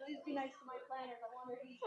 Please be nice to my planners. I want to be.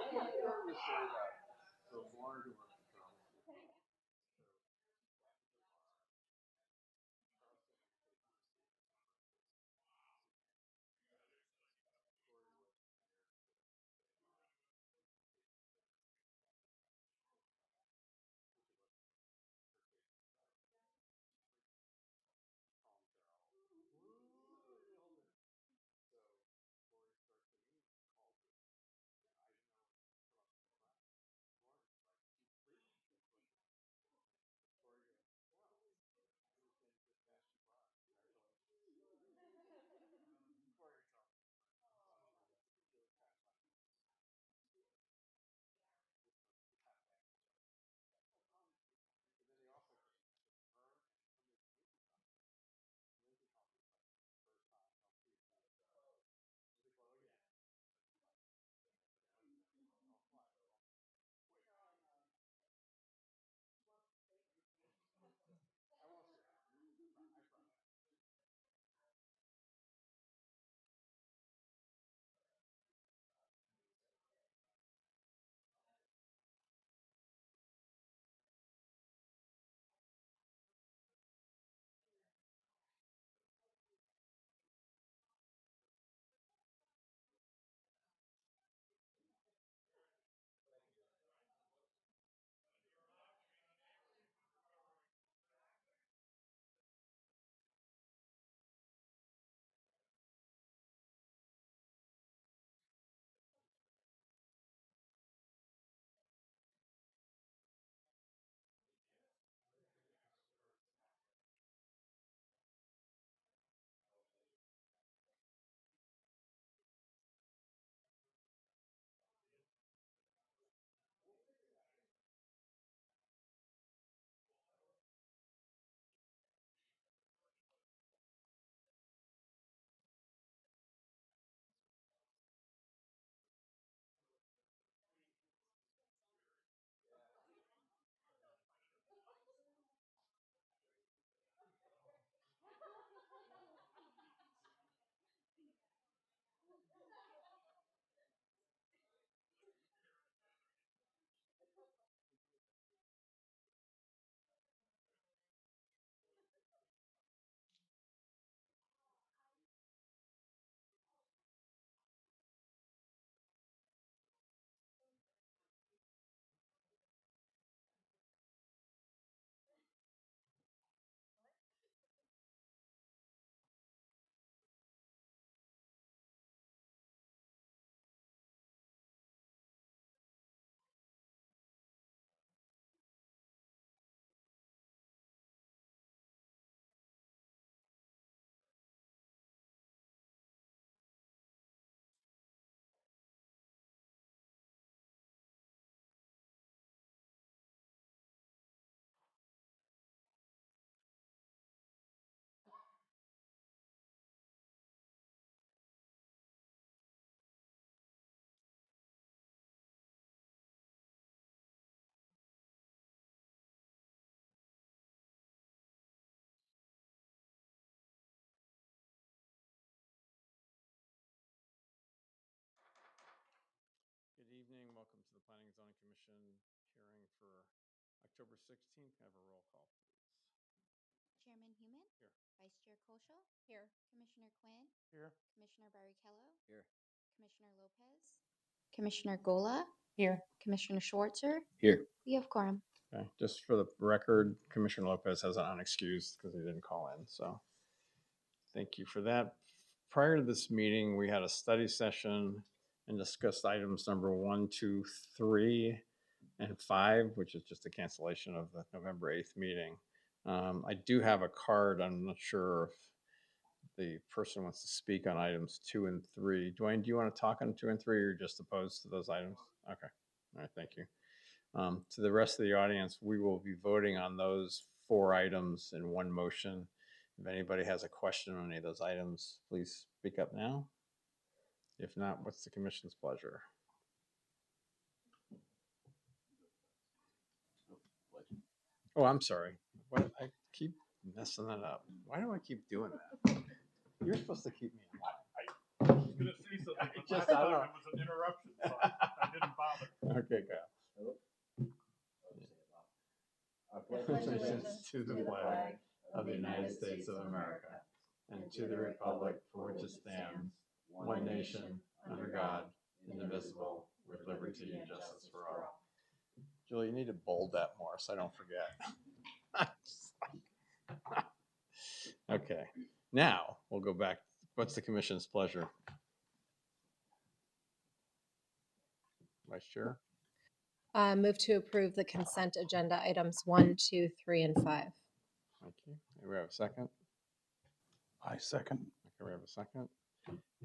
welcome to the Planning and Zoning Commission hearing for October 16th. Can I have a roll call, please? Chairman Human? Here. Vice Chair Koschel? Here. Commissioner Quinn? Here. Commissioner Barrichello? Here. Commissioner Lopez? Commissioner Gola? Here. Commissioner Schwartzer? Here. We have quorum. Okay, just for the record, Commissioner Lopez has an unexcused because he didn't call in, so thank you for that. Prior to this meeting, we had a study session and discussed items number 1, 2, 3, and 5, which is just a cancellation of the November 8th meeting. I do have a card. I'm not sure if the person wants to speak on items 2 and 3. Dwayne, do you want to talk on 2 and 3 or just opposed to those items? Okay. All right. Thank you. To the rest of the audience, we will be voting on those 4 items in one motion. If anybody has a question on any of those items, please speak up now. If not, what's the commission's pleasure? Oh, I'm sorry. What? I keep messing that up. Why do I keep doing that? You're supposed to keep me in line. I was going to say something, but Just, last I don't time know. it was an interruption, so I didn't bother. Okay, go. Allegiance to the flag of the United States of America and to the republic for which it stands, one nation, under God, indivisible, with liberty and justice for all. Julie, you need to bold that more so I don't forget. Okay, now we'll go back. What's the commission's pleasure? Vice Chair? Move to approve the consent agenda items 1, 2, 3, and 5. Thank you. Do we have a second? I second. Okay, we have a second.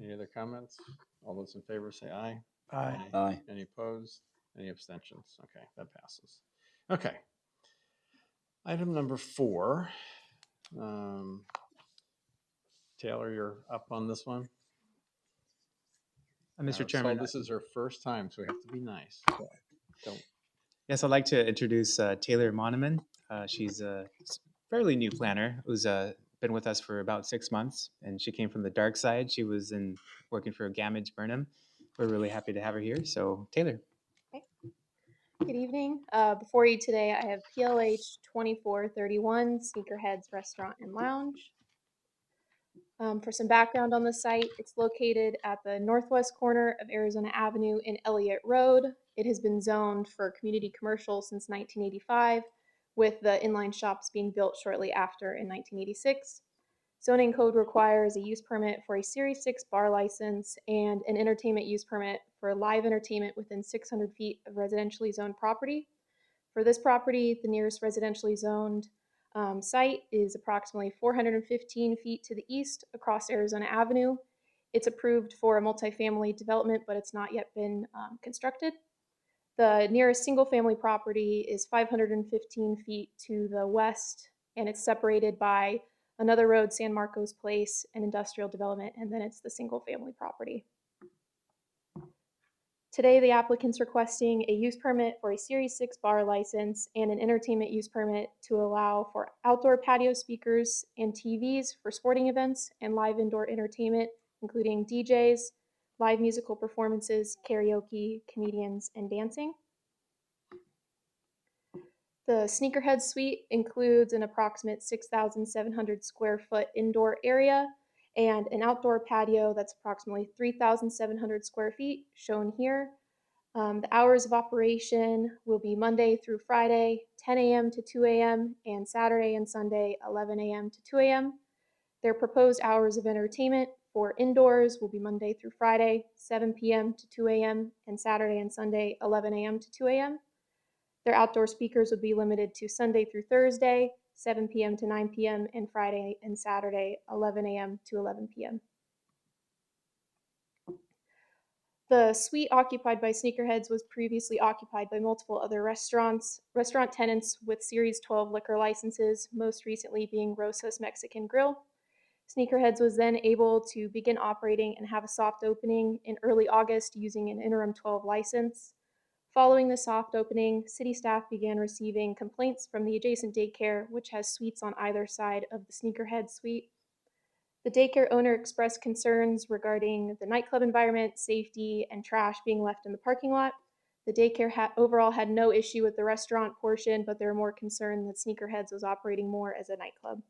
Any other comments? All those in favor say aye. Aye. Aye. Any opposed? Any abstentions? Okay, that passes. Okay. Item number 4. Taylor, you're up on this one. Mr. Chairman, This is her first time, so we have to be nice. Don't. yes, I'd like to introduce Taylor Moneman. She's a fairly new planner who's been with us for about 6 months, and she came from the dark side. She was working for Gamage Burnham. We're really happy to have her here. So, Taylor. Good evening. Before you today, I have PLH 2431 Sneakerheads Restaurant and Lounge. For some background on the site, it's located at the northwest corner of Arizona Avenue and Elliott Road. It has been zoned for community commercial since 1985, with the inline shops being built shortly after in 1986. Zoning code requires a use permit for a Series 6 bar license and an entertainment use permit for live entertainment within 600 feet of residentially zoned property. For this property, the nearest residentially zoned site is approximately 415 feet to the east across Arizona Avenue. It's approved for a multifamily development, but it's not yet been constructed. The nearest single-family property is 515 feet to the west, and it's separated by another road, San Marcos Place, an industrial development, and then it's the single-family property. Today, the applicant's requesting a use permit for a Series 6 bar license and an entertainment use permit to allow for outdoor patio speakers and TVs for sporting events and live indoor entertainment, including DJs, live musical performances, karaoke, comedians, and dancing. The Sneakerhead Suite includes an approximate 6,700 square foot indoor area and an outdoor patio that's approximately 3,700 square feet, shown here. The hours of operation will be Monday through Friday, 10 a.m. to 2 a.m., and Saturday and Sunday, 11 a.m. to 2 a.m. Their proposed hours of entertainment for indoors will be Monday through Friday, 7 p.m. to 2 a.m., and Saturday and Sunday, 11 a.m. to 2 a.m. Their outdoor speakers would be limited to Sunday through Thursday, 7 p.m. to 9 p.m., and Friday and Saturday, 11 a.m. to 11 p.m. The suite occupied by Sneakerheads was previously occupied by multiple other restaurant tenants with Series 12 liquor licenses, most recently being Rosa's Mexican Grill. Sneakerheads was then able to begin operating and have a soft opening in early August using an interim 12 license. Following the soft opening, city staff began receiving complaints from the adjacent daycare, which has suites on either side of the Sneakerhead suite. The daycare owner expressed concerns regarding the nightclub environment, safety, and trash being left in the parking lot. The daycare overall had no issue with the restaurant portion, but they're more concerned that Sneakerheads was operating more as a nightclub.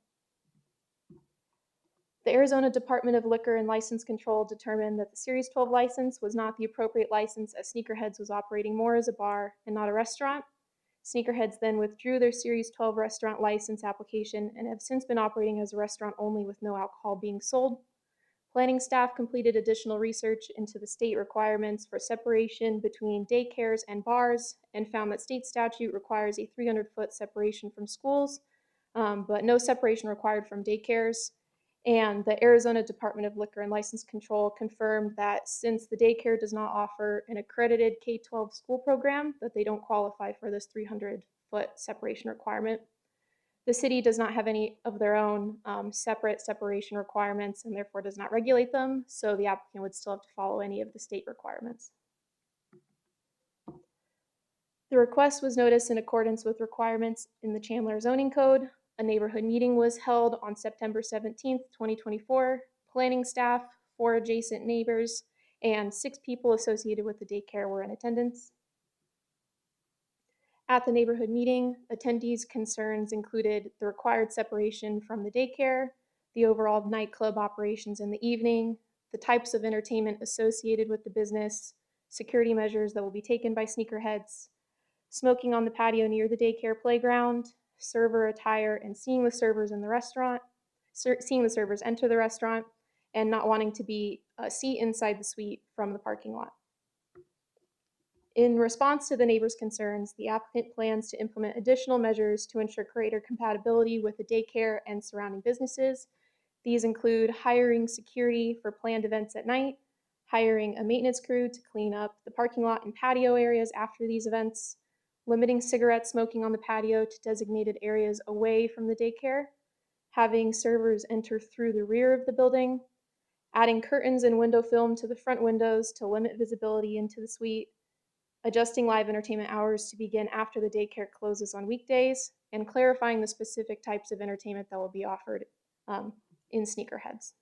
The Arizona Department of Liquor and License Control determined that the Series 12 license was not the appropriate license as Sneakerheads was operating more as a bar and not a restaurant. Sneakerheads then withdrew their Series 12 restaurant license application and have since been operating as a restaurant only with no alcohol being sold. Planning staff completed additional research into the state requirements for separation between daycares and bars and found that state statute requires a 300-foot separation from schools, but no separation required from daycares. And the Arizona Department of Liquor and License Control confirmed that since the daycare does not offer an accredited K-12 school program, that they don't qualify for this 300-foot separation requirement. The city does not have any of their own separate separation requirements and therefore does not regulate them, so the applicant would still have to follow any of the state requirements. The request was noticed in accordance with requirements in the Chandler zoning code. A neighborhood meeting was held on September 17th, 2024. Planning staff, 4 adjacent neighbors, and 6 people associated with the daycare were in attendance. At the neighborhood meeting, attendees' concerns included the required separation from the daycare, the overall nightclub operations in the evening, the types of entertainment associated with the business, security measures that will be taken by sneakerheads, smoking on the patio near the daycare playground, server attire and seeing the servers in the restaurant, seeing the servers enter the restaurant, and not wanting to be a seat inside the suite from the parking lot. In response to the neighbors' concerns, the applicant plans to implement additional measures to ensure greater compatibility with the daycare and surrounding businesses. These include hiring security for planned events at night, hiring a maintenance crew to clean up the parking lot and patio areas after these events, limiting cigarette smoking on the patio to designated areas away from the daycare, having servers enter through the rear of the building, adding curtains and window film to the front windows to limit visibility into the suite, adjusting live entertainment hours to begin after the daycare closes on weekdays, and clarifying the specific types of entertainment that will be offered in Sneakerheads.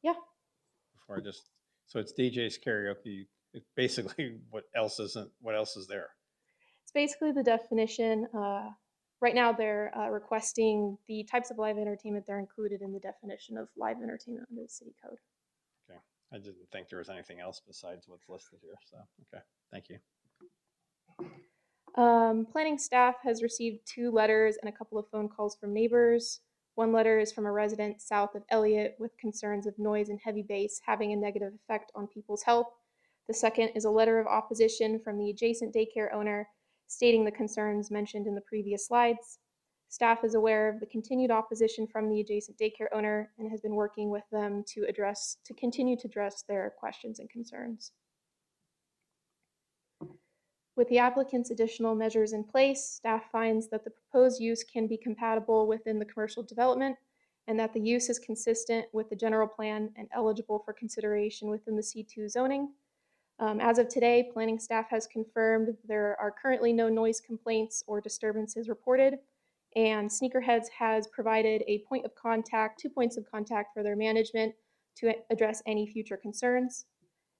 Yeah. Before I just, so it's DJ's karaoke. It's basically what else is there? It's basically the definition. Right now, they're requesting the types of live entertainment that are included in the definition of live entertainment under the city code. Okay. I didn't think there was anything else besides what's listed here. So, okay. Thank you. Planning staff has received 2 letters and a couple of phone calls from neighbors. One letter is from a resident south of Elliott with concerns of noise and heavy bass having a negative effect on people's health. The second is a letter of opposition from the adjacent daycare owner stating the concerns mentioned in the previous slides. Staff is aware of the continued opposition from the adjacent daycare owner and has been working with them to continue to address their questions and concerns. With the applicant's additional measures in place, staff finds that the proposed use can be compatible within the commercial development and that the use is consistent with the general plan and eligible for consideration within the C2 zoning. As of today, planning staff has confirmed there are currently no noise complaints or disturbances reported, and Sneakerheads has provided a 2 points of contact for their management to address any future concerns.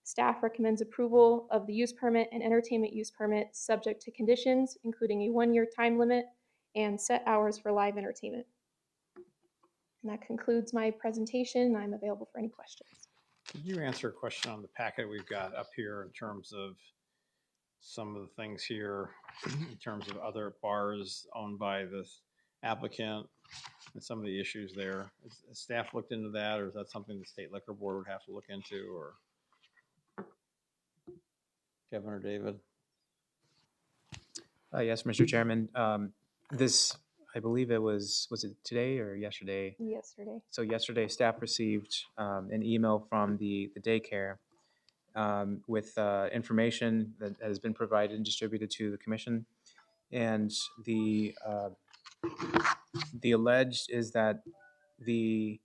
Staff recommends approval of the use permit and entertainment use permit subject to conditions, including a 1-year time limit and set hours for live entertainment. And that concludes my presentation. I'm available for any questions. Could you answer a question on the packet we've got up here in terms of some of the things here, in terms of other bars owned by this applicant and some of the issues there? Has staff looked into that, or is that something the state liquor board would have to look into, or Kevin or David? Yes, Mr. Chairman. This, I believe it was it today or yesterday? Yesterday. So yesterday, staff received an email from the daycare with information that has been provided and distributed to the commission. And the alleged is that the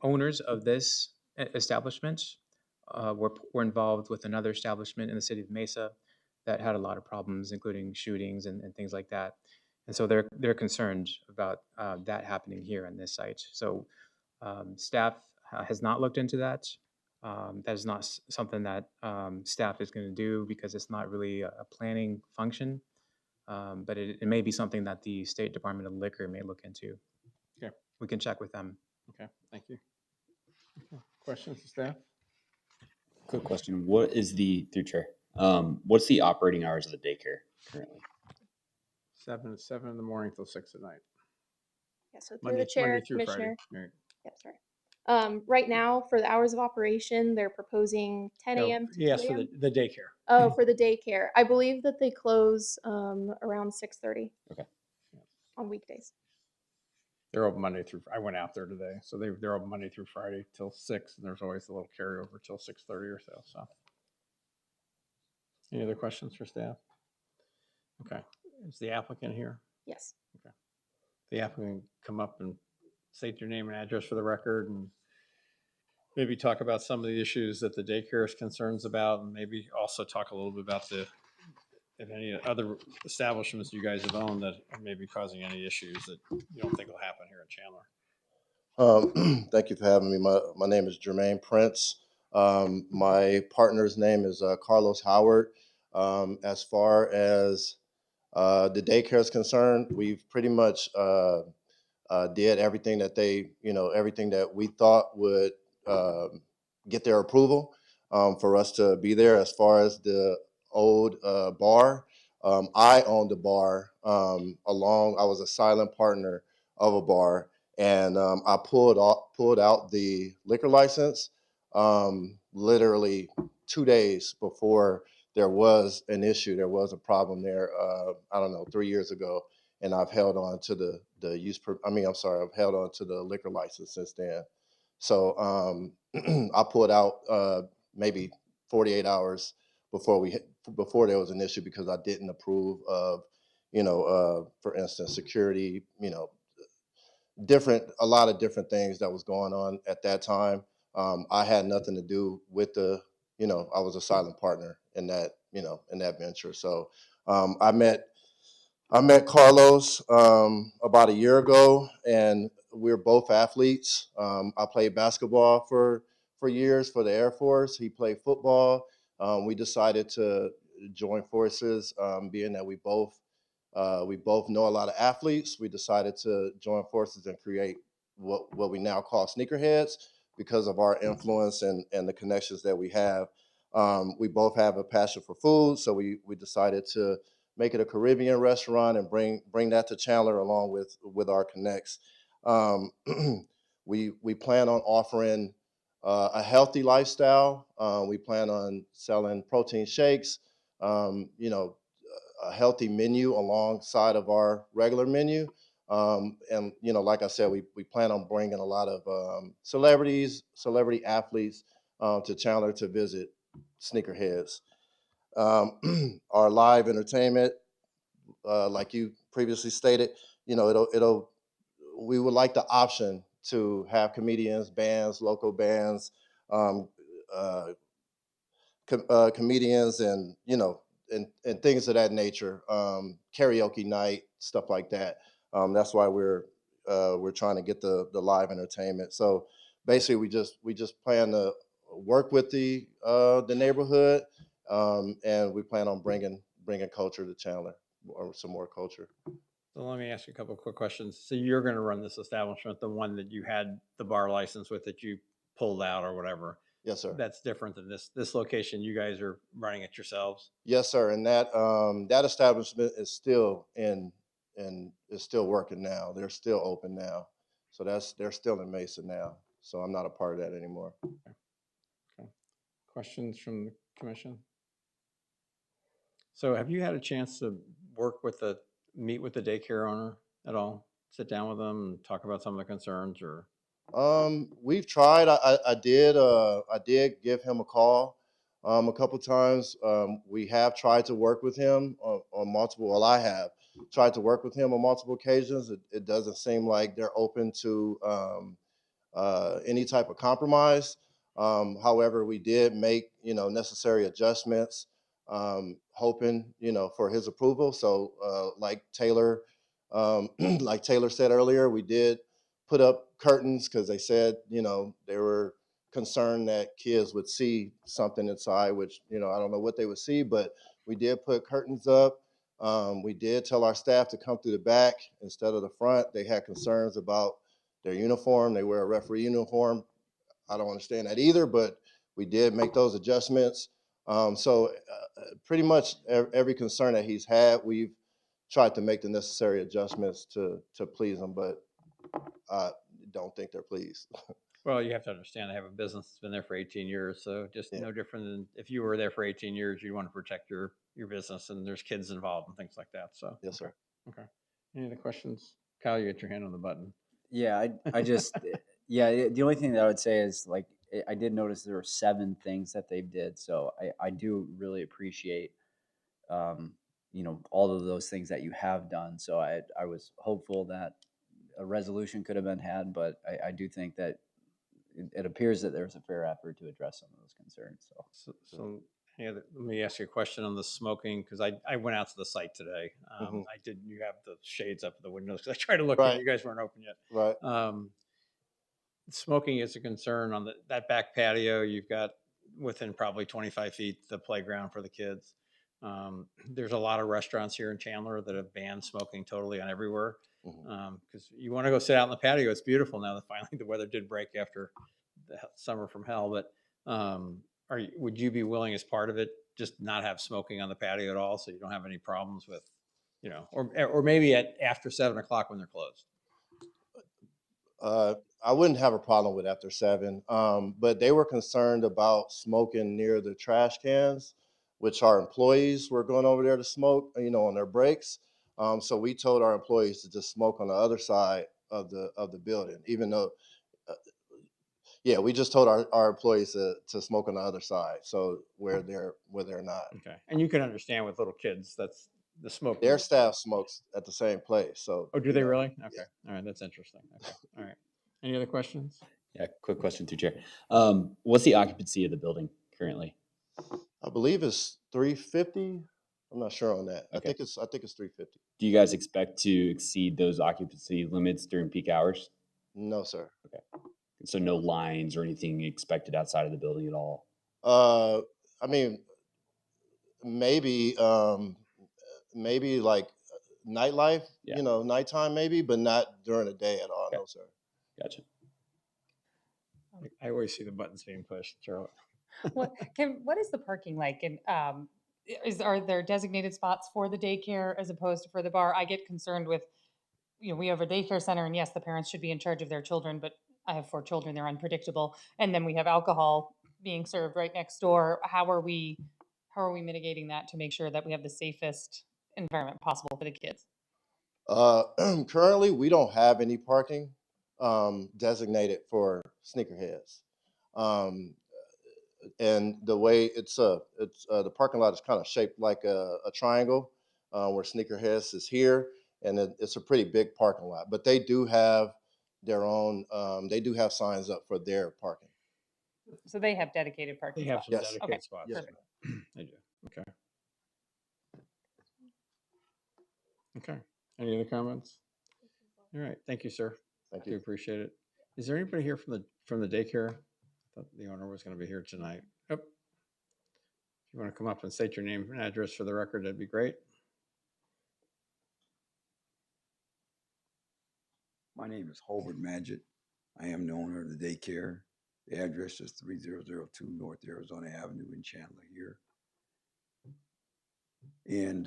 owners of this establishment were involved with another establishment in the city of Mesa that had a lot of problems, including shootings and things like that. And so they're concerned about that happening here on this site. So staff has not looked into that. That is not something that staff is going to do because it's not really a planning function. But it may be something that the State Department of Liquor may look into. Okay. We can check with them. Okay, thank you. Okay. Questions, staff? Quick question. What is through chair? What's the operating hours of the daycare currently? 7 in the morning till 6 at night. Yeah, so through the chair, Monday through Commissioner. Friday. Right. Yep, sorry. Right now, for the hours of operation, they're proposing 10 No, a.m. to 2 yes, for a.m. the daycare. Oh, for the daycare. I believe that they close around 6:30. Okay. On weekdays. They're open Monday through, I went out there today, so they're open Monday through Friday till 6, and there's always a little carryover till 6:30 or so. Any other questions for staff? Okay, is the applicant here? Yes. The applicant come up and state your name and address for the record, and maybe talk about some of the issues that the daycare is concerns about, and maybe also talk a little bit about if any other establishments you guys have owned that are maybe causing any issues that you don't think will happen here in Chandler. Thank you for having me. My name is Jermaine Prince. My partner's name is Carlos Howard. As far as the daycare is concerned, we've pretty much did everything that everything that we thought would get their approval for us to be there. As far as the old bar, I owned a bar I was a silent partner of a bar, and I pulled out the liquor license literally 2 days before there was an issue. There was a problem there. I don't know, 3 years ago, and I've held on to I've held on to the liquor license since then. So I pulled out maybe 48 hours before there was an issue because I didn't approve of, for instance, security, a lot of different things that was going on at that time. I had nothing to do with I was a silent partner in that venture. So I met Carlos about a year ago, and we're both athletes. I played basketball for years for the Air Force. He played football. We decided to join forces, being that we both know a lot of athletes. We decided to join forces and create what we now call sneakerheads because of our influence and the connections that we have. We both have a passion for food, so we decided to make it a Caribbean restaurant and bring that to Chandler along with our connects. We plan on offering a healthy lifestyle. We plan on selling protein shakes, a healthy menu alongside of our regular menu. And like I said, we plan on bringing a lot of celebrity athletes to Chandler to visit sneakerheads. Our live entertainment, like you previously stated, we would like the option to have comedians, bands, local bands, um, uh, comedians, and and things of that nature, karaoke night, stuff like that. That's why we're trying to get the live entertainment. So basically, we just plan to work with the neighborhood, and we plan on bringing culture to Chandler, or some more culture. So let me ask you a couple of quick questions. So you're going to run this establishment, the one that you had the bar license with that you pulled out or whatever. Yes, sir. That's different than this location. You guys are running it yourselves. Yes, sir. And that establishment is still is still working now. They're still open now. So they're still in Mason now. So I'm not a part of that anymore. Okay. Questions from the commission? So have you had a chance to meet with the daycare owner at all? Sit down with them and talk about some of the concerns, or? We've tried. I did give him a call a couple times. We have tried to work with him on multiple. Well, I have tried to work with him on multiple occasions. It doesn't seem like they're open to any type of compromise. However, we did make necessary adjustments, hoping for his approval. So, like Taylor said earlier, we did put up curtains because they said they were concerned that kids would see something inside, which, you know, I don't know what they would see, but we did put curtains up. We did tell our staff to come through the back instead of the front. They had concerns about their uniform. They wear a referee uniform. I don't understand that either, but we did make those adjustments. Pretty much every concern that he's had, we've tried to make the necessary adjustments to please him, but I don't think they're pleased. Well, you have to understand, they have a business that's been there for 18 years, so just Yeah. no different than if you were there for 18 years, you want to protect your business, and there's kids involved and things like that, so. Yes, sir. Okay. Any other questions? Kyle, you got your hand on the button. Yeah, I just, yeah, the only thing that I would say is like, I did notice there were 7 things that they did. So I do really appreciate, you know, all of those things that you have done. So I was hopeful that a resolution could have been had, but I do think that it appears that there's a fair effort to address some of those concerns. So So, let me ask you a question on the smoking, because I went out to the site today. Mhm. I did, you have the shades up at the windows, because I tried to look in, Right. you guys weren't open yet. Right. Smoking is a concern on that back patio. You've got within probably 25 feet the playground for the kids. There's a lot of restaurants here in Chandler that have banned smoking totally on everywhere. Mhm. Because you want to go sit out in the patio. It's beautiful now that finally the weather did break after the summer from hell. But would you be willing, as part of it, just not have smoking on the patio at all, so you don't have any problems with, you know, or maybe at after 7 o'clock when they're closed? I wouldn't have a problem with after 7, but they were concerned about smoking near the trash cans, which our employees were going over there to smoke, you know, on their breaks. So we told our employees to just smoke on the other side of the building, even though, uh, yeah, we just told our employees to smoke on the other side, so where they're not. Okay, and you can understand with little kids, that's the smoke. Their staff smokes at the same place, so Oh, do you they know, really? Okay, all right, that's interesting. Okay, all right. Any other questions? yeah, quick question through chair. What's the occupancy of the building currently? I believe it's 350. I'm not sure on that. Okay. I think it's 350. Do you guys expect to exceed those occupancy limits during peak hours? No, sir. So no lines or anything expected outside of the building at all? Uh, I mean, maybe, maybe like nightlife, Yeah. you know, nighttime maybe, but not during the day at all. Okay. No, sir. Gotcha. I always see the buttons being pushed, Charlotte. What is the parking like? And are there designated spots for the daycare as opposed to for the bar? I get concerned with, we have a daycare center, and yes, the parents should be in charge of their children, but I have 4 children, they're unpredictable. And then we have alcohol being served right next door. How are we mitigating that to make sure that we have the safest environment possible for the kids? Currently, we don't have any parking designated for sneakerheads. Um, and the way it's the parking lot is kind of shaped like a triangle, where sneakerheads is here, and it's a pretty big parking lot. But they do have their own. They do have signs up for their parking. So they have dedicated They parking have spots. some Yes. dedicated Okay, spots. Yes, perfect. They do. Okay. Okay. Any other comments? All right. Thank you, sir. Thank I do you. appreciate it. Is there anybody here from the daycare? I thought the owner was going to be here tonight. Yep. If you want to come up and state your name and address for the record, that'd be great. My name is Hobart Magid. I am the owner of the daycare. The address is 3002 North Arizona Avenue in Chandler here. And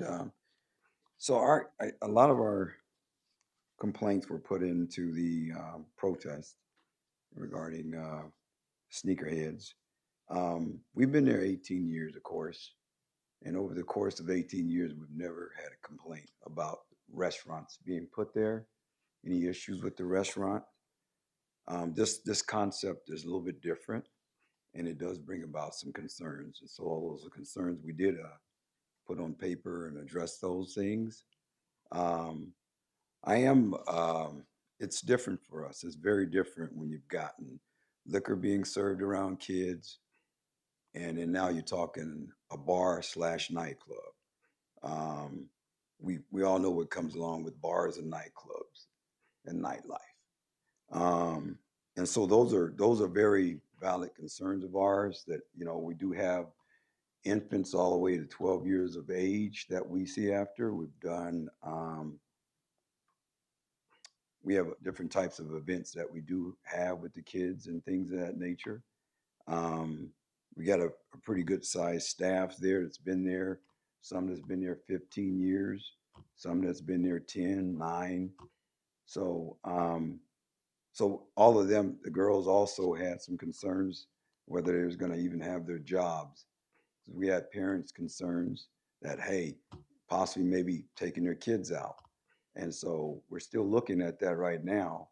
so a lot of our complaints were put into the protest regarding sneakerheads. We've been there 18 years, of course. And over the course of 18 years, we've never had a complaint about restaurants being put there, any issues with the restaurant. This concept is a little bit different, and it does bring about some concerns. And so all those are concerns we did put on paper and address those things. It's different for us. It's very different when you've gotten liquor being served around kids, and then now you're talking a bar / nightclub. We all know what comes along with bars and nightclubs and nightlife. And so those are very valid concerns of ours that, we do have infants all the way to 12 years of age that we see after. We have different types of events that we do have with the kids and things of that nature. We got a pretty good sized staff there that's been there. Some that's been there 15 years, some that's been there 10, 9. So, so all of them, the girls also had some concerns whether they was going to even have their jobs. We had parents' concerns that, hey, possibly maybe taking their kids out. And so we're still looking at that right now.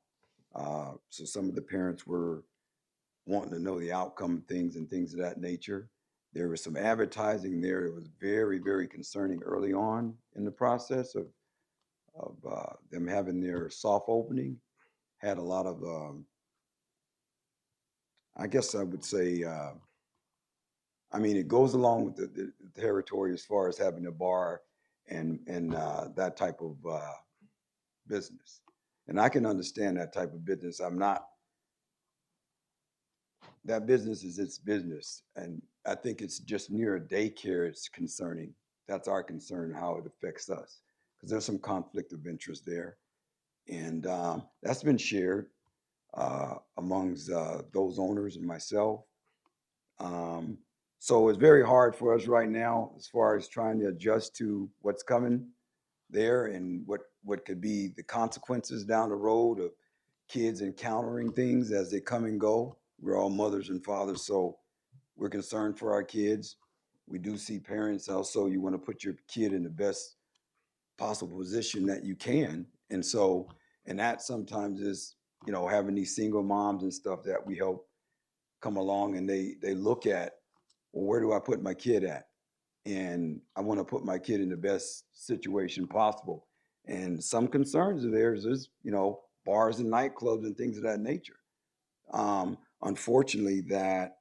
So some of the parents were wanting to know the outcome of things and things of that nature. There was some advertising there that was very, very concerning early on in the process of them having their soft opening. Had a lot of, I guess I would say, I mean, it goes along with the territory as far as having a bar and that type of business. And I can understand that type of business. That business is its business. And I think it's just near a daycare, it's concerning. That's our concern, how it affects us. Because there's some conflict of interest there. And that's been shared amongst those owners and myself. So it's very hard for us right now as far as trying to adjust to what's coming there and what could be the consequences down the road of kids encountering things as they come and go. We're all mothers and fathers, so we're concerned for our kids. We do see parents also, you want to put your kid in the best possible position that you can. And so, and that sometimes is, having these single moms and stuff that we help come along and they look at, well, where do I put my kid at? And I want to put my kid in the best situation possible. And some concerns of theirs is, bars and nightclubs and things of that nature. Unfortunately, that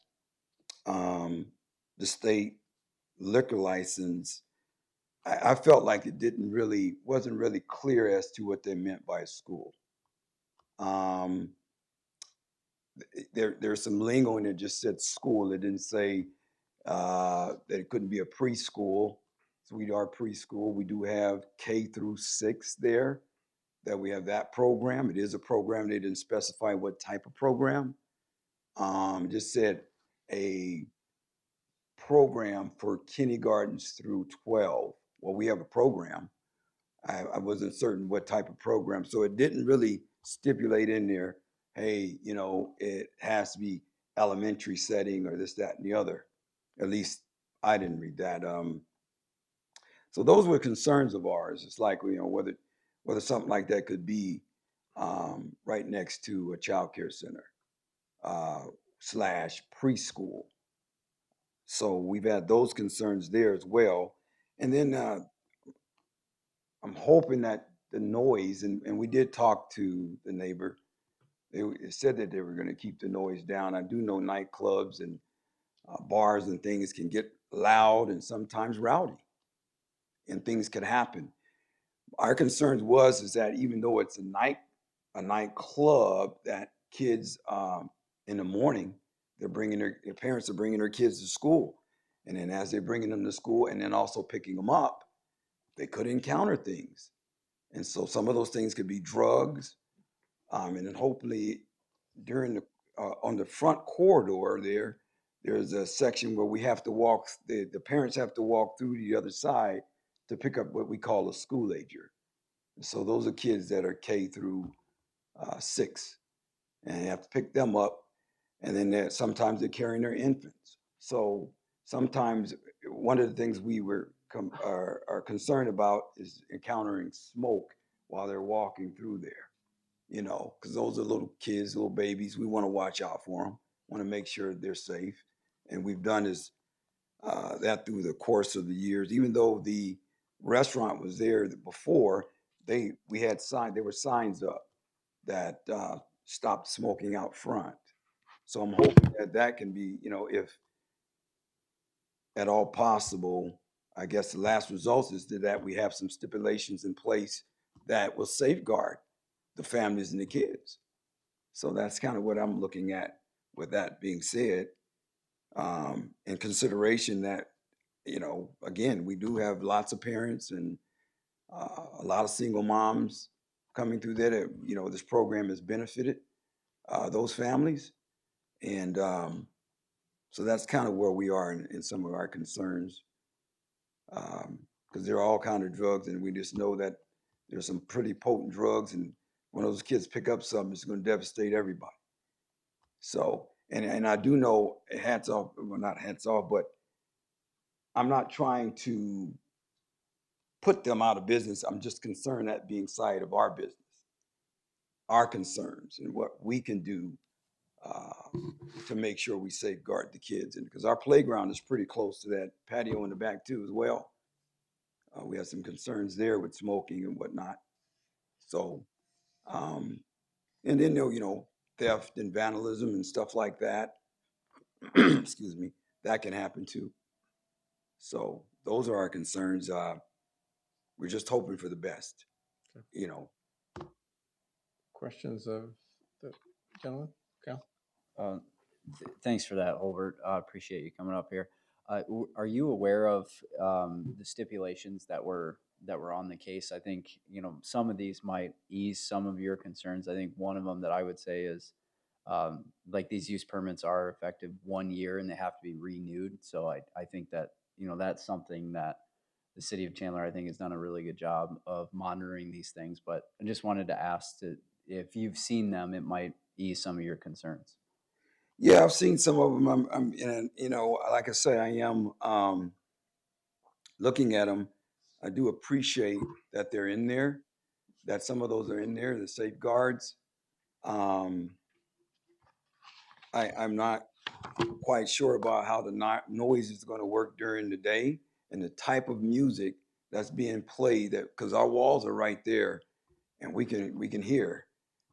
the state liquor license, I felt like it wasn't really clear as to what they meant by school. There's some lingo in it, just said school. It didn't say that it couldn't be a preschool. So we are preschool. We do have K through 6 there, that we have that program. It is a program. They didn't specify what type of program. Just said a program for kindergartens through 12. Well, we have a program. I wasn't certain what type of program. So it didn't really stipulate in there, hey, it has to be elementary setting or this, that, and the other. At least I didn't read that. So those were concerns of ours. It's like, whether something like that could be right next to a child care center / preschool. So we've had those concerns there as well. And then I'm hoping that the noise, and we did talk to the neighbor, they said that they were going to keep the noise down. I do know nightclubs and bars and things can get loud and sometimes rowdy, and things could happen. Our concerns is that even though it's a nightclub, that kids in the morning, their parents are bringing their kids to school, and then as they're bringing them to school and then also picking them up, they could encounter things, and so some of those things could be drugs, and then hopefully during on the front corridor there's a section where we have to walk. The parents have to walk through the other side to pick up what we call a school ager. So those are kids that are K through 6, and you have to pick them up. And then sometimes they're carrying their infants. So sometimes one of the things we are concerned about is encountering smoke while they're walking through there. Because those are little kids, little babies. We want to watch out for them. Want to make sure they're safe. And we've done that through the course of the years. Even though the restaurant was there before, there were signs up that stopped smoking out front. So I'm hoping that can be, if at all possible, I guess the last result is that we have some stipulations in place that will safeguard the families and the kids. So that's kind of what I'm looking at with that being said, in consideration that, again, we do have lots of parents and a lot of single moms coming through there that, this program has benefited those families. And so that's kind of where we are in some of our concerns. Because there are all kind of drugs, and we just know that there's some pretty potent drugs, and when those kids pick up something, it's going to devastate everybody. So, and I do know, hats off, well, not hats off, but I'm not trying to put them out of business. I'm just concerned that being side of our business, our concerns, and what we can do to make sure we safeguard the kids. And because our playground is pretty close to that patio in the back too, as well. We have some concerns there with smoking and whatnot. So, and then there, theft and vandalism and stuff like that. Excuse me, that can happen too. So those are our concerns. We're just hoping for the best. Okay. Questions of the gentleman? Cal? Thanks for that, Holbert. I appreciate you coming up here. Are you aware of the stipulations that were on the case? I think some of these might ease some of your concerns. I think one of them that I would say is like these use permits are effective 1 year and they have to be renewed. So I think that that's something that the city of Chandler, I think, has done a really good job of monitoring these things. But I just wanted to ask if you've seen them, it might ease some of your concerns. Yeah, I've seen some of them. And like I say, I am looking at them. I do appreciate that they're in there, that some of those are in there, the safeguards. I'm not quite sure about how the noise is going to work during the day and the type of music that's being played. That because our walls are right there, and we can hear,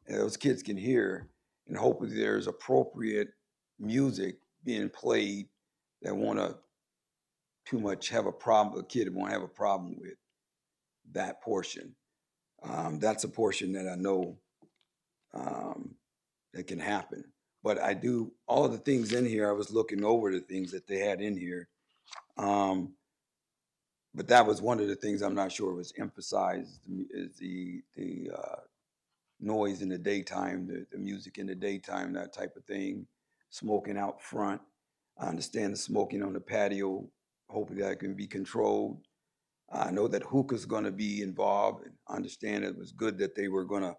and those kids can hear, and hopefully there's appropriate music being played that won't too much have a problem. A kid won't have a problem with that portion. That's a portion that I know that can happen. But I do all of the things in here. I was looking over the things that they had in here, but that was one of the things I'm not sure was emphasized is the noise in the daytime, the music in the daytime, that type of thing. Smoking out front. I understand the smoking on the patio. Hopefully that can be controlled. I know that hookah's going to be involved. I understand it was good that they were going to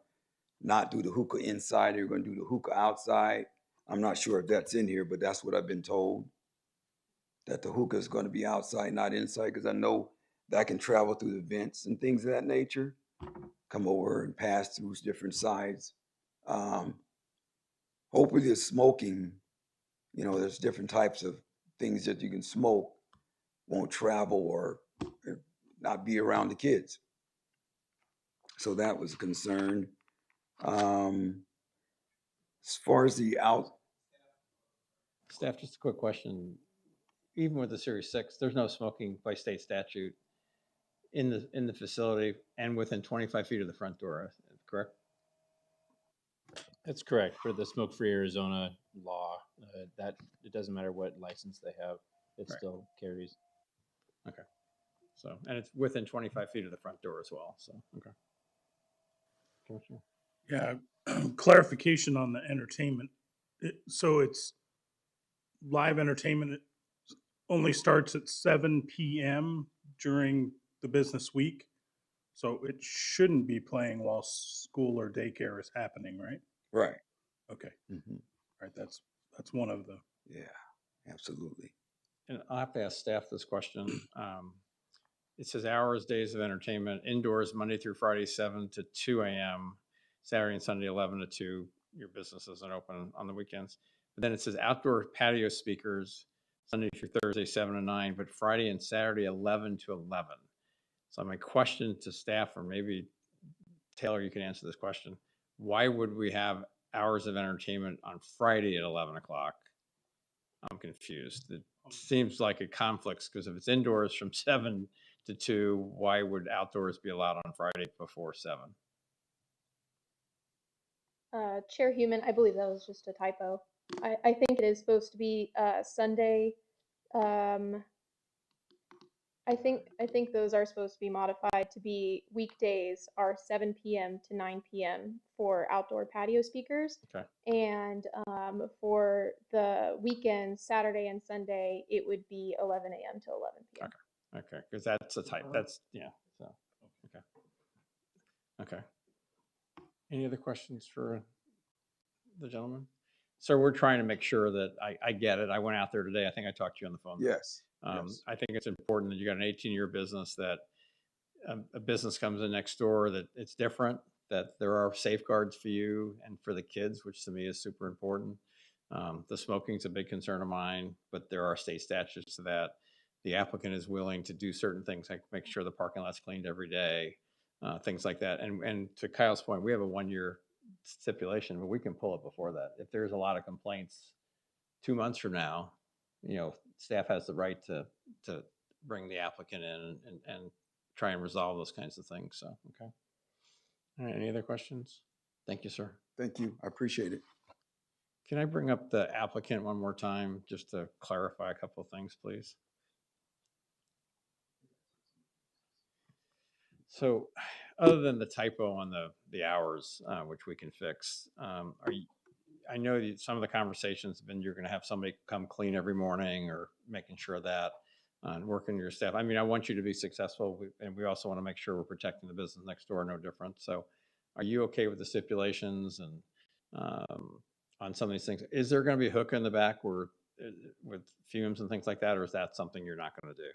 not do the hookah inside. They were going to do the hookah outside. I'm not sure if that's in here, but that's what I've been told. That the hookah is going to be outside, not inside, because I know that can travel through the vents and things of that nature, come over and pass through different sides. Hopefully, the smoking, there's different types of things that you can smoke, won't travel or not be around the kids. So that was a concern. As far as the Staff, just a quick question. Even with the Series 6, there's no smoking by state statute in the facility and within 25 feet of the front door, correct? That's correct. For the smoke-free Arizona law, that it doesn't matter what license they have, it Right. still carries. Okay. So, and it's within 25 feet of the front door as well. So, okay. Commissioner? Yeah, clarification on the entertainment. So it's live entertainment. It only starts at 7 p.m. during the business week. So it shouldn't be playing while school or daycare is happening, right? right. Okay. Mm-hmm. Right. That's one of the. Yeah, absolutely. And I'll have to ask staff this question. It says hours, days of entertainment, indoors, Monday through Friday, 7 to 2 a.m., Saturday and Sunday, 11 to 2. Your business isn't open on the weekends. But then it says outdoor patio speakers, Sunday through Thursday, 7 to 9, but Friday and Saturday, 11 to 11. So my question to staff, or maybe Taylor, you can answer this question. Why would we have hours of entertainment on Friday at 11 o'clock? I'm confused. It seems like it conflicts because if it's indoors from 7 to 2, why would outdoors be allowed on Friday before 7? Chair Human, I believe that was just a typo. I think it is supposed to be Sunday. I think those are supposed to be modified to be weekdays are 7 p.m. to 9 p.m. for outdoor patio speakers. Okay. And for the weekends, Saturday and Sunday, it would be 11 a.m. to 11 p.m. Okay, because that's a type, that's, yeah, so, okay. Okay. Any other questions for the gentleman? So we're trying to make sure that I get it. I went out there today. I think I talked to you on the phone. Yes. Yes. I think it's important that you got an 18-year business, that a business comes in next door, that it's different, that there are safeguards for you and for the kids, which to me is super important. The smoking's a big concern of mine, but there are state statutes to that. The applicant is willing to do certain things, like make sure the parking lot's cleaned every day, things like that. And to Kyle's point, we have a 1-year stipulation, but we can pull it before that. If there's a lot of complaints 2 months from now, staff has the right to bring the applicant in and try and resolve those kinds of things. So, okay. All right, any other questions? Thank you, sir. Thank you. I appreciate it. Can I bring up the applicant one more time just to clarify a couple of things, please? So other than the typo on the hours, which we can fix, I know that some of the conversations have been you're going to have somebody come clean every morning or making sure that and working your staff. I mean, I want you to be successful, and we also want to make sure we're protecting the business next door, no different. So are you okay with the stipulations and on some of these things? Is there going to be a hook in the back where with fumes and things like that, or is that something you're not going to do?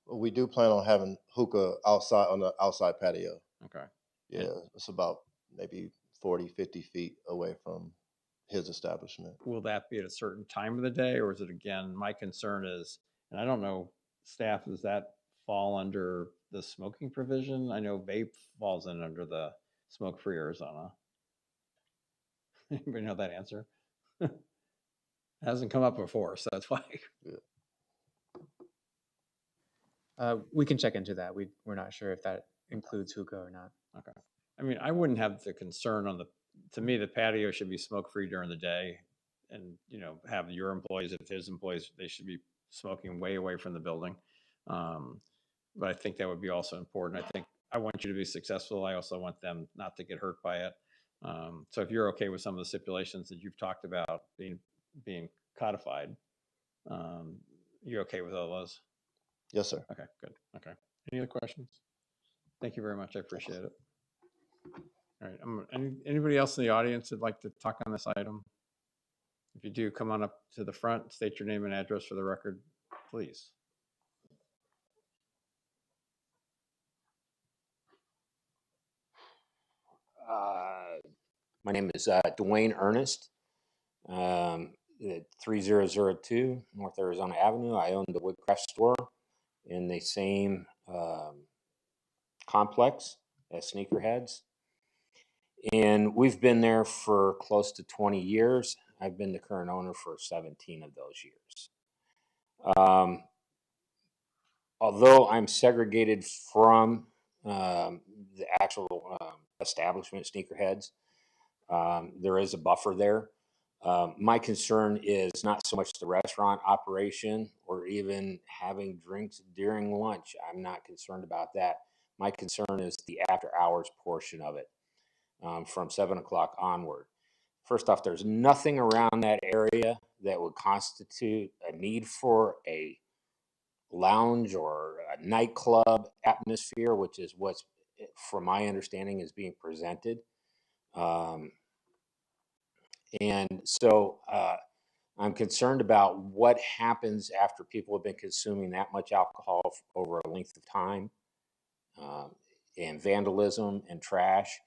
Well, we do plan on having hookah outside on the outside patio. Okay. Yeah, it's about maybe 40, 50 feet away from his establishment. Will that be at a certain time of the day, or is it, again, my concern is, and I don't know, staff, does that fall under the smoking provision? I know vape falls in under the smoke-free Arizona. Anybody know that answer? It hasn't come up before, so that's why. We can check into that. We're not sure if that includes hookah or not. Okay. I mean, I wouldn't have the concern on to me, the patio should be smoke-free during the day, and, have your employees, if his employees, they should be smoking way away from the building. But I think that would be also important. I think I want you to be successful. I also want them not to get hurt by it. So if you're okay with some of the stipulations that you've talked about being codified, you okay with all those? Yes, sir. Okay, good. Okay. Any other questions? Thank you very much. I appreciate it. All right. Anybody else in the audience would like to talk on this item? If you do, come on up to the front, state your name and address for the record, please. My name is Dwayne Ernest, at 3002 North Arizona Avenue. I own the Woodcraft store in the same complex as Sneakerheads. And we've been there for close to 20 years. I've been the current owner for 17 of those years. Although I'm segregated from the actual establishment, Sneakerheads, there is a buffer there. My concern is not so much the restaurant operation or even having drinks during lunch. I'm not concerned about that. My concern is the after hours portion of it, from 7 o'clock onward. First off, there's nothing around that area that would constitute a need for a lounge or a nightclub atmosphere, which is what's, from my understanding, is being presented. And so I'm concerned about what happens after people have been consuming that much alcohol over a length of time, and vandalism and trash.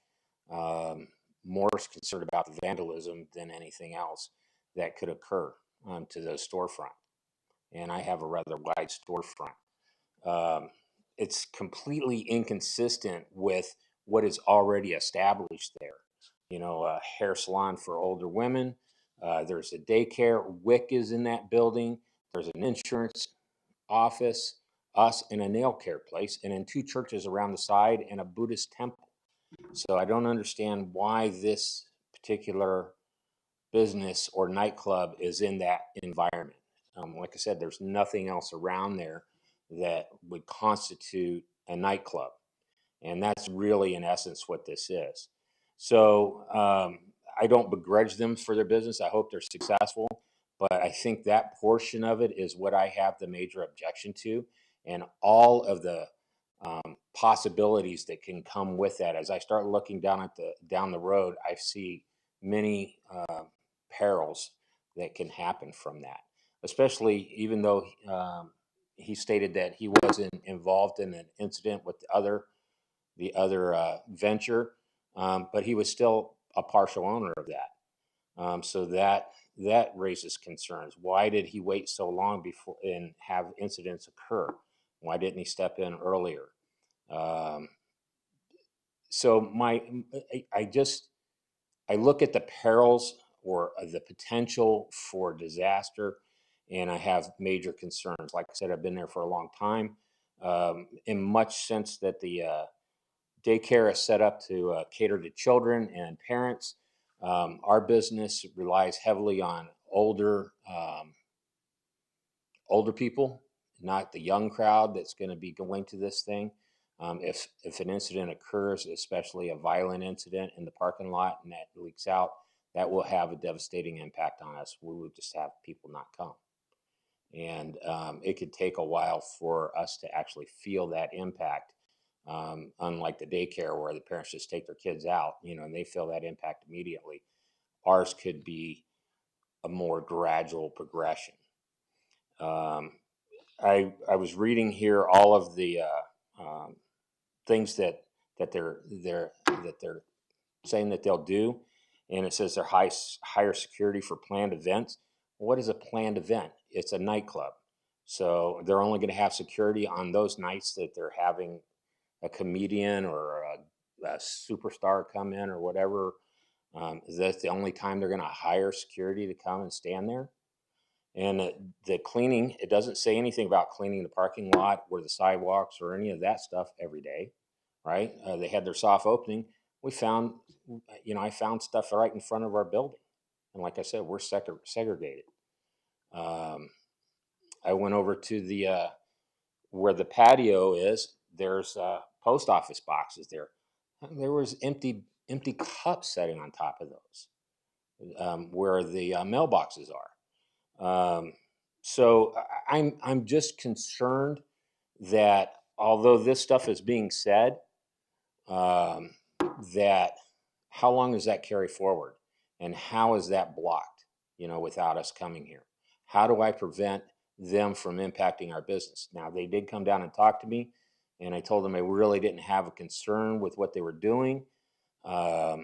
More concerned about the vandalism than anything else that could occur to the storefront. And I have a rather wide storefront. It's completely inconsistent with what is already established there. A hair salon for older women. There's a daycare. WIC is in that building. There's an insurance office, us, and a nail care place, and then 2 churches around the side and a Buddhist temple. So I don't understand why this particular business or nightclub is in that environment. Like I said, there's nothing else around there that would constitute a nightclub. And that's really, in essence, what this is. So I don't begrudge them for their business. I hope they're successful. But I think that portion of it is what I have the major objection to. And all of the possibilities that can come with that. As I start looking down the road, I see many perils that can happen from that. Especially even though he stated that he wasn't involved in an incident with the other venture, but he was still a partial owner of that. So that raises concerns. Why did he wait so long before and have incidents occur? Why didn't he step in earlier? So I look at the perils or the potential for disaster, and I have major concerns. Like I said, I've been there for a long time, in much sense that the daycare is set up to cater to children and parents. Our business relies heavily on older people, not the young crowd that's going to be going to this thing. If an incident occurs, especially a violent incident in the parking lot, and that leaks out, that will have a devastating impact on us. We would just have people not come. And it could take a while for us to actually feel that impact. Unlike the daycare where the parents just take their kids out, and they feel that impact immediately. Ours could be a more gradual progression. I was reading here all of the things that they're saying that they'll do, and it says they're higher security for planned events. What is a planned event? It's a nightclub, so they're only going to have security on those nights that they're having a comedian or a superstar come in or whatever. Is that the only time they're going to hire security to come and stand there? And the cleaning, it doesn't say anything about cleaning the parking lot or the sidewalks or any of that stuff every day, right? They had their soft opening. I found stuff right in front of our building. And like I said, we're segregated. I went over to the where the patio is. There's post office boxes there. There was empty cups sitting on top of those, where the mailboxes are. So I'm just concerned that although this stuff is being said, that how long does that carry forward, and how is that blocked? Without us coming here, how do I prevent them from impacting our business? Now they did come down and talk to me, and I told them I really didn't have a concern with what they were doing. Of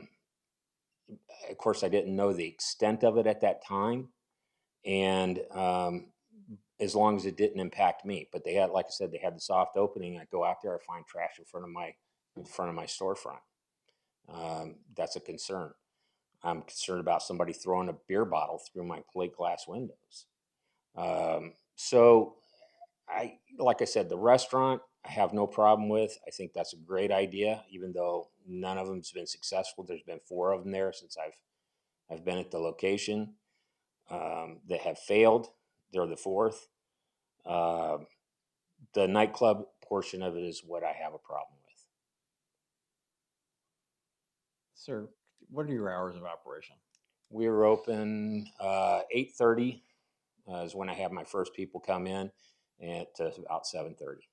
course, I didn't know the extent of it at that time. And as long as it didn't impact me, but they had, like I said, they had the soft opening. I go out there, I find trash in front of my storefront. That's a concern. I'm concerned about somebody throwing a beer bottle through my plate glass windows. So like I said, the restaurant I have no problem with. I think that's a great idea, even though none of them's been successful. There's been 4 of them there since I've been at the location. That have failed. They're the 4th. The nightclub portion of it is what I have a problem with. Sir, what are your hours of operation? We are open 8:30 is when I have my first people come in, and to about 7:30.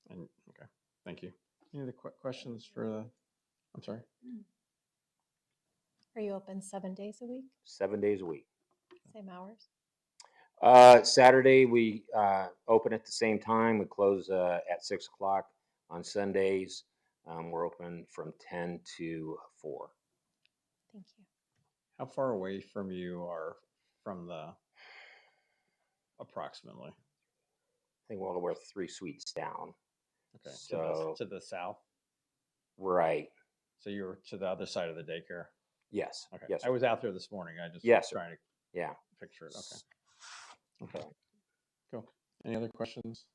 Okay, thank you. Any other questions for the? I'm sorry. Are you open 7 days a week? 7 days a week. Same hours? Saturday we open at the same time. We close at 6 o'clock. On Sundays, we're open from 10 to 4. Thank you. How far away from you are from the approximately? I think we're 3 suites down. Okay, So to the south. Right. So you're to the other side of the daycare. Yes. Okay. Yes. I was out there this morning. I just Yes, trying to Yeah. picture it. Okay. Cool. Any other questions?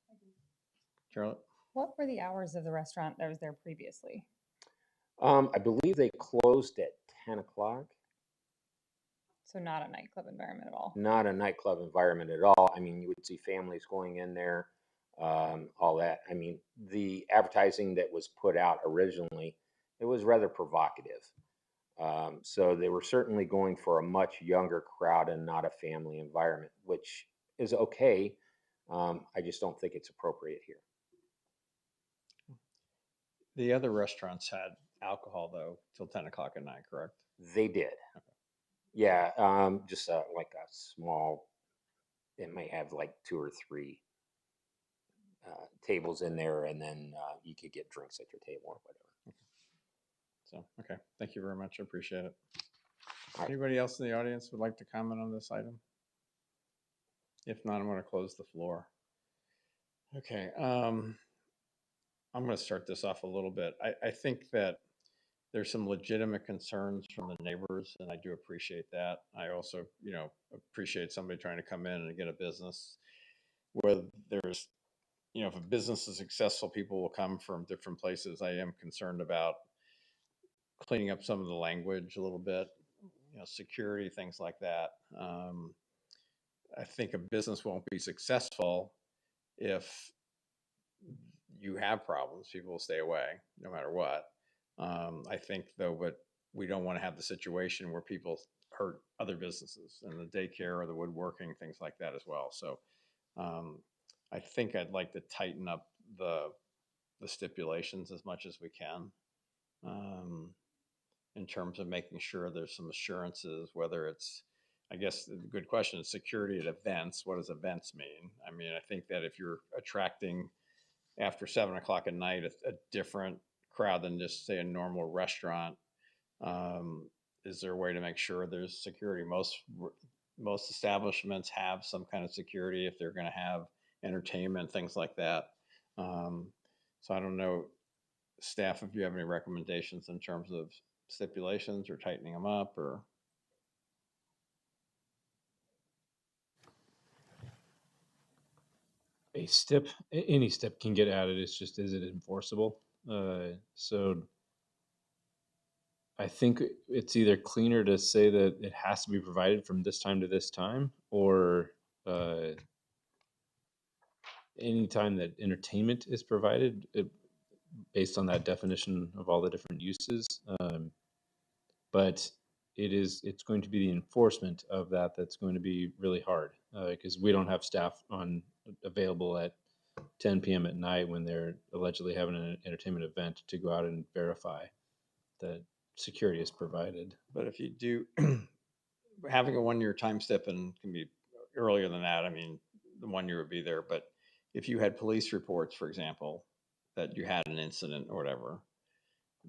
Charlotte? What were the hours of the restaurant that was there previously? I believe they closed at 10 o'clock. So not a nightclub environment at all. Not a nightclub environment at all. I mean, you would see families going in there, all that. I mean, the advertising that was put out originally, it was rather provocative. So they were certainly going for a much younger crowd and not a family environment, which is okay. I just don't think it's appropriate here. The other restaurants had alcohol though till 10 o'clock at night, correct? They did. Yeah, just like a small, it may have like 2 or 3 tables in there, and then you could get drinks at your table or whatever. So, okay, thank you very much. I appreciate it. All right. Anybody else in the audience would like to comment on this item? If not, I'm going to close the floor. Okay, I'm going to start this off a little bit. I think that there's some legitimate concerns from the neighbors, and I do appreciate that. I also, appreciate somebody trying to come in and get a business where there's, if a business is successful, people will come from different places. I am concerned about cleaning up some of the language a little bit, security, things like that. I think a business won't be successful if you have problems. People will stay away no matter what. I think though, but we don't want to have the situation where people hurt other businesses and the daycare or the woodworking, things like that as well. So I think I'd like to tighten up the stipulations as much as we can, in terms of making sure there's some assurances, whether it's, I guess the good question is security at events. What does events mean? I mean, I think that if you're attracting after 7 o'clock at night a different crowd than just say a normal restaurant, is there a way to make sure there's security? Most establishments have some kind of security if they're going to have entertainment, things like that. So I don't know, staff, if you have any recommendations in terms of stipulations or tightening them up, or Any step can get added. It's just, is it enforceable? So I think it's either cleaner to say that it has to be provided from this time to this time, or any time that entertainment is provided, based on that definition of all the different uses. But it's going to be the enforcement of that that's going to be really hard, because we don't have staff available at 10 p.m. at night when they're allegedly having an entertainment event to go out and verify that security is provided. but if you do having a 1-year time step and can be earlier than that. I mean, the 1 year would be there, but if you had police reports, for example, that you had an incident or whatever,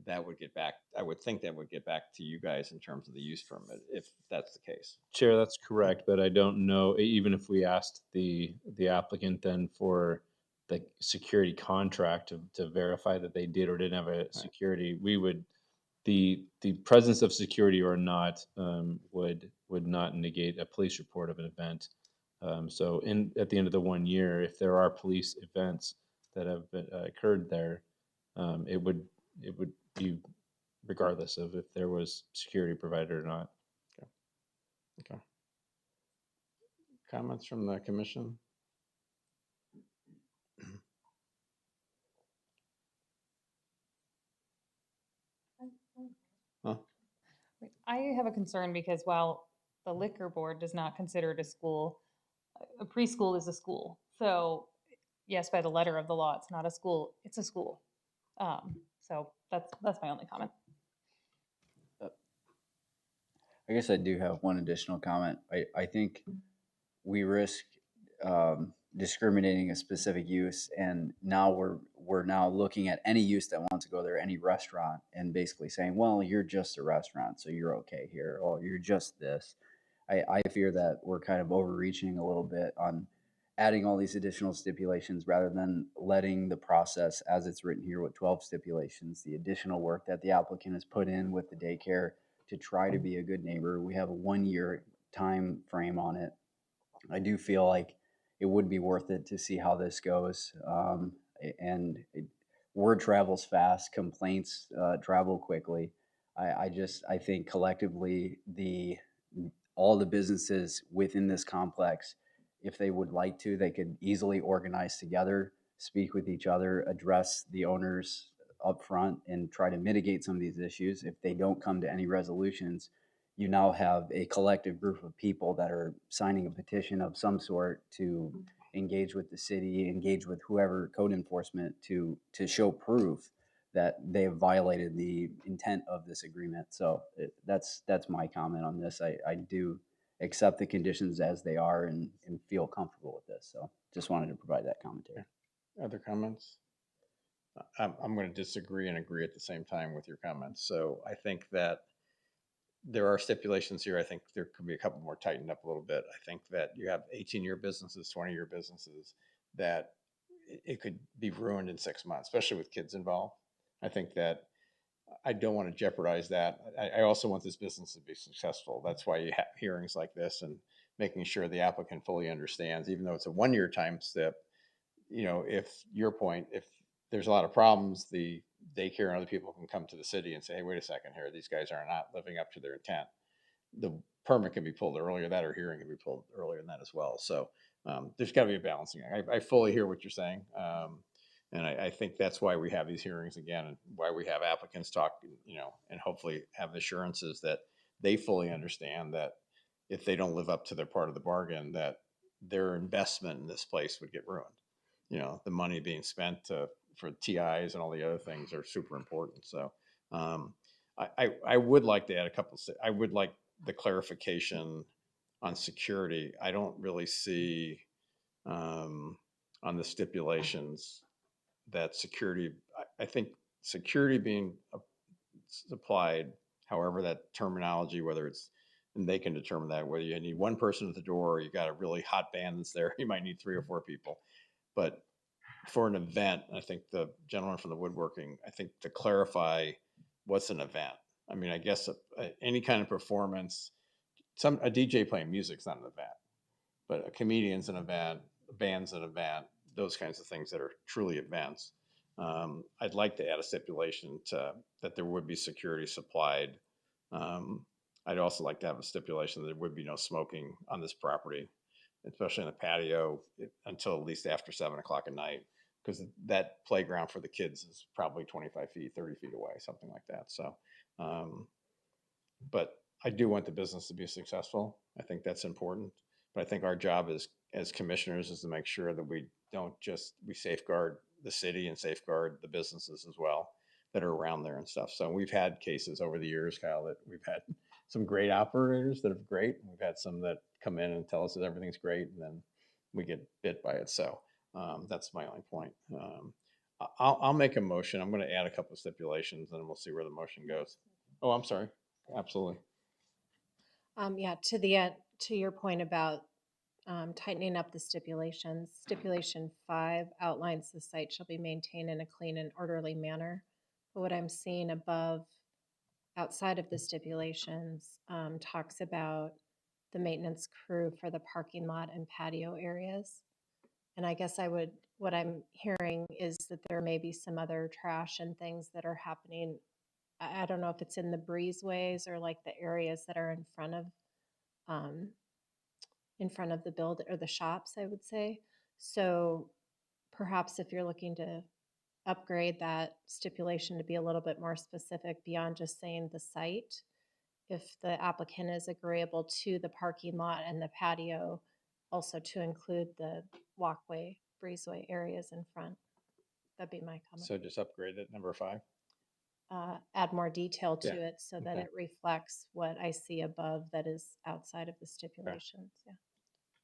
that would get back. I would think that would get back to you guys in terms of the use permit, if that's the case. Chair, that's correct, but I don't know, even if we asked the applicant then for the security contract to verify that they did or didn't have a security, we would, the presence of security or not, would not negate a police report of an event. So at the end of the 1 year, if there are police events that have occurred there, it would be regardless of if there was security provided or not. Okay. Comments from the commission? Huh? I have a concern because while the liquor board does not consider it a school, a preschool is a school. So yes, by the letter of the law, it's not a school, it's a school. So that's my only comment. I guess I do have one additional comment. I think we risk discriminating a specific use, and now we're now looking at any use that wants to go there, any restaurant, and basically saying, well, you're just a restaurant, so you're okay here, or you're just this. I fear that we're kind of overreaching a little bit on adding all these additional stipulations rather than letting the process as it's written here with 12 stipulations, the additional work that the applicant has put in with the daycare to try to be a good neighbor. We have a 1 year time frame on it. I do feel like it would be worth it to see how this goes. Word travels fast, complaints travel quickly. I think collectively all the businesses within this complex, if they would like to, they could easily organize together, speak with each other, address the owners up front, and try to mitigate some of these issues. If they don't come to any resolutions, you now have a collective group of people that are signing a petition of some sort to engage with the city, engage with whoever code enforcement to show proof that they have violated the intent of this agreement. So that's my comment on this. I do accept the conditions as they are and feel comfortable with this. So just wanted to provide that commentary. Other comments? I'm going to disagree and agree at the same time with your comments. So I think that there are stipulations here. I think there could be a couple more tightened up a little bit. I think that you have 18-year businesses, 20-year businesses that it could be ruined in 6 months, especially with kids involved. I think that I don't want to jeopardize that. I also want this business to be successful. That's why you have hearings like this and making sure the applicant fully understands, even though it's a 1-year time step, if your point, if there's a lot of problems, the daycare and other people can come to the city and say, hey, wait a second here, these guys are not living up to their intent. The permit can be pulled earlier, that or hearing can be pulled earlier than that as well. So there's got to be a balancing act. I fully hear what you're saying. And I think that's why we have these hearings again, and why we have applicants talk, and hopefully have assurances that they fully understand that if they don't live up to their part of the bargain, that their investment in this place would get ruined. The money being spent for TIs and all the other things are super important. So I would like to add a couple. I would like the clarification on security. I don't really see on the stipulations that security. I think security being supplied, however that terminology, whether it's, and they can determine that, whether you need one person at the door or you got a really hot band that's there, you might need 3 or 4 people. But for an event, I think the gentleman from the woodworking, I think to clarify what's an event. I mean, I guess any kind of performance, a DJ playing music's not an event, but a comedian's an event, a band's an event, those kinds of things that are truly events. I'd like to add a stipulation that there would be security supplied. I'd also like to have a stipulation that there would be no smoking on this property, especially in the patio, until at least after 7 o'clock at night, because that playground for the kids is probably 25 feet, 30 feet away, something like that. So, but I do want the business to be successful. I think that's important. But I think our job as commissioners is to make sure that we don't just, we safeguard the city and safeguard the businesses as well that are around there and stuff. So we've had cases over the years, Kyle, that we've had some great operators that are great. We've had some that come in and tell us that everything's great, and then we get bit by it. So that's my only point. I'll make a motion. I'm going to add a couple of stipulations, and we'll see where the motion goes. Oh, I'm sorry. Absolutely. Yeah, to your point about tightening up the stipulations, stipulation 5 outlines the site shall be maintained in a clean and orderly manner. But what I'm seeing above, outside of the stipulations, talks about the maintenance crew for the parking lot and patio areas. And I guess what I'm hearing is that there may be some other trash and things that are happening. I don't know if it's in the breezeways or like the areas that are um, in front of the build or the shops, I would say. So perhaps if you're looking to upgrade that stipulation to be a little bit more specific beyond just saying the site, if the applicant is agreeable to the parking lot and the patio, also to include the walkway, breezeway areas in front. That'd be my comment. So just upgrade it, number 5. Add more detail to Yeah, it so that okay. it reflects what I see above that is outside of the stipulations. Yeah.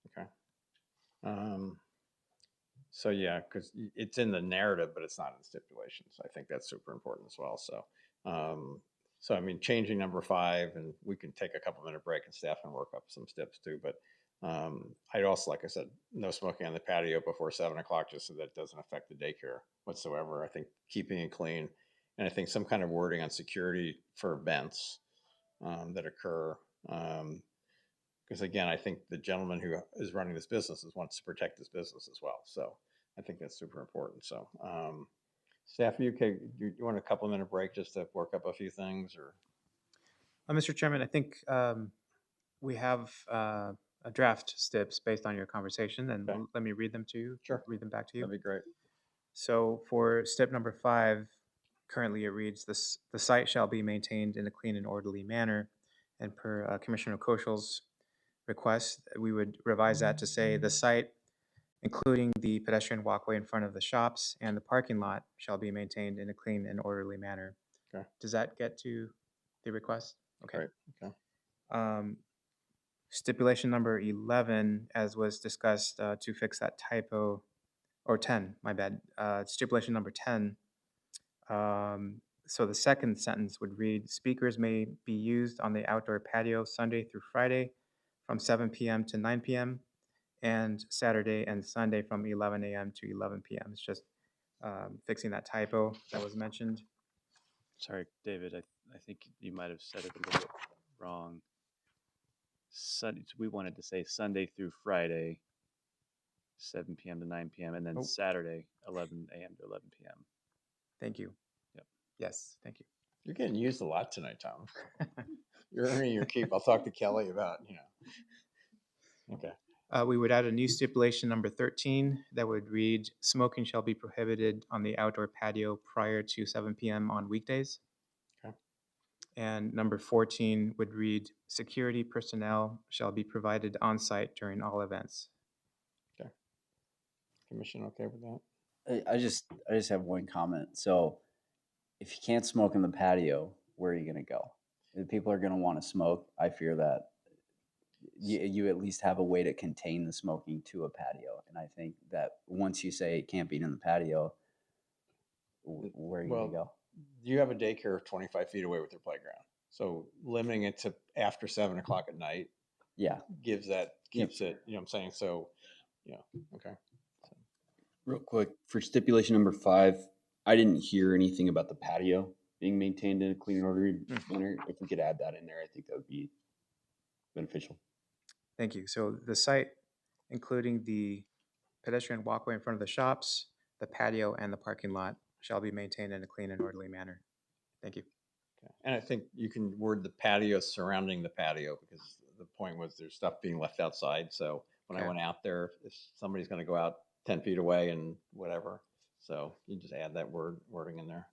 Okay. So yeah, because it's in the narrative, but it's not in the stipulations. I think that's super important as well. So, I mean, changing number 5, and we can take a couple minute break and staff and work up some steps too. But I'd also, like I said, no smoking on the patio before 7 o'clock, just so that it doesn't affect the daycare whatsoever. I think keeping it clean, and I think some kind of wording on security for events that occur. Because again, I think the gentleman who is running this business wants to protect his business as well. So I think that's super important. So staff, are you okay? You want a couple minute break just to work up a few things, or? Mr. Chairman, I think We have a draft STIPs based on your conversation, and Okay. let me read them to you. Sure. Read them back to you. That'd be great. So for STIP number 5, currently it reads, the site shall be maintained in a clean and orderly manner. And per Commissioner Koshal's request, we would revise that to say the site, including the pedestrian walkway in front of the shops and the parking lot, shall be maintained in a clean and orderly manner. Okay. Does that get to the request? Okay. Great. Okay. Stipulation number 11, as was discussed, to fix that typo, or 10, my bad. Stipulation number 10. So the second sentence would read, speakers may be used on the outdoor patio Sunday through Friday from 7 p.m. to 9 p.m. and Saturday and Sunday from 11 a.m. to 11 p.m. It's just fixing that typo that was mentioned. Sorry, David, I think you might have said it a little bit wrong. We wanted to say Sunday through Friday, 7 p.m. to 9 p.m., and then Oh. Saturday, 11 a.m. to 11 p.m. Thank you. Yep. Yes, thank you. You're getting used a lot tonight, Tom. You're earning your keep. I'll talk to Kelly about, Okay. We would add a new stipulation number 13 that would read, smoking shall be prohibited on the outdoor patio prior to 7 p.m. on weekdays. Okay. And number 14 would read, security personnel shall be provided on site during all events. Okay. Commission okay with that? I just have one comment. So if you can't smoke in the patio, where are you going to go? If people are going to want to smoke, I fear that you at least have a way to contain the smoking to a patio. And I think that once you say it can't be in the patio, where are you going to go? You have a daycare 25 feet away with your playground. So limiting it to after 7 o'clock at night Yeah. keeps it, you know what I'm saying? So, okay. Real quick, for stipulation number 5, I didn't hear anything about the patio being maintained in a clean and orderly manner. If we could add that in there, I think that would be beneficial. Thank you. So the site, including the pedestrian walkway in front of the shops, the patio, and the parking lot, shall be maintained in a clean and orderly manner. Thank you. Okay. And I think you can word the patio surrounding the patio, because the point was there's stuff being left outside. So when I went out there, if somebody's going to go out 10 feet away and whatever, so you just add that wording in there.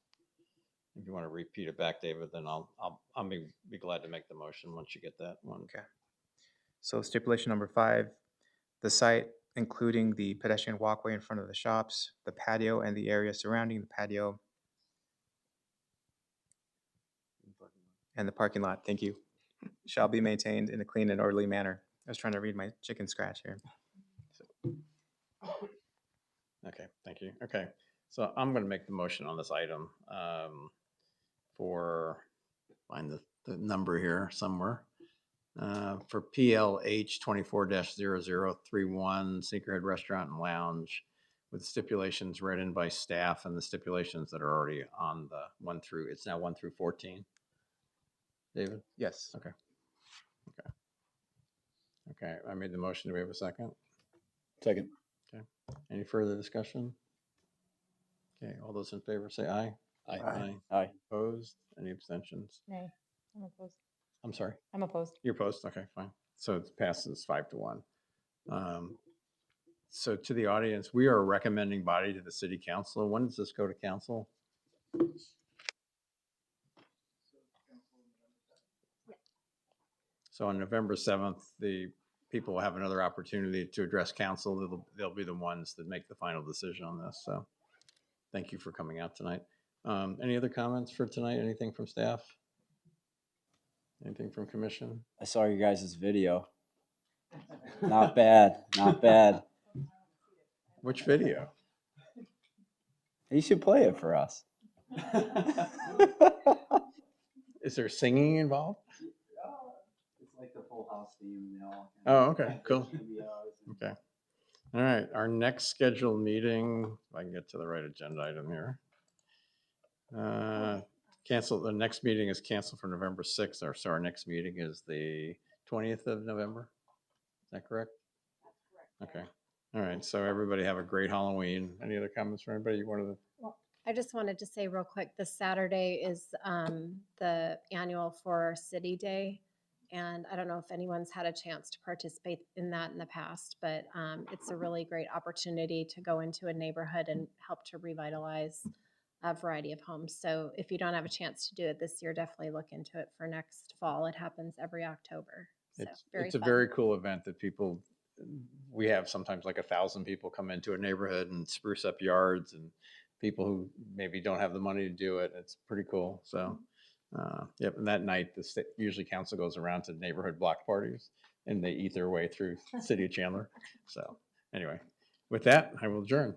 If you want to repeat it back, David, then I'll be glad to make the motion once you get that one. Okay. So stipulation number 5, the site, including the pedestrian walkway in front of the shops, the patio, and the area surrounding the patio, and the parking lot, thank you, shall be maintained in a clean and orderly manner. I was trying to read my chicken scratch here. Okay, thank you. Okay, so I'm going to make the motion on this item find the number here somewhere. For PLH 24-0031, Sneakerhead Restaurant and Lounge, with stipulations read in by staff and the stipulations that are already on the it's now 1 through 14. David? Yes. Okay. Okay, I made the motion. Do we have a second? Second. Okay. Any further discussion? Okay, all those in favor say aye. Aye. Aye. Opposed? Any abstentions? Nay, I'm opposed. I'm sorry. I'm opposed. You're opposed? Okay, fine. So it passes 5-1. So to the audience, we are a recommending body to the city council. When does this go to council? So on November 7th, the people will have another opportunity to address council. They'll be the ones that make the final decision on this. So thank you for coming out tonight. Any other comments for tonight? Anything from staff? Anything from commission? I saw your guys' video. Not bad. Not bad. Which video? You should play it for us. Is there singing involved? It's like the Full House theme, you know. Oh, okay, cool. Okay. All right, our next scheduled meeting, if I can get to the right agenda item here. The next meeting is canceled for November 6th, so our next meeting is the 20th of November. Is that correct? That's correct. Okay. All right, so everybody have a great Halloween. Any other comments from anybody you wanted to? Well, I just wanted to say real quick, this Saturday is the annual for City Day. And I don't know if anyone's had a chance to participate in that in the past, but it's a really great opportunity to go into a neighborhood and help to revitalize a variety of homes. So if you don't have a chance to do it this year, definitely look into it for next fall. It happens every October. So very It's a fun. very cool event that people, we have sometimes like 1,000 people come into a neighborhood and spruce up yards, and people who maybe don't have the money to do it. It's pretty cool. So, yep. And that night, the state, usually council goes around to neighborhood block parties and they eat their way through the city of Chandler. So anyway, with that, I will adjourn.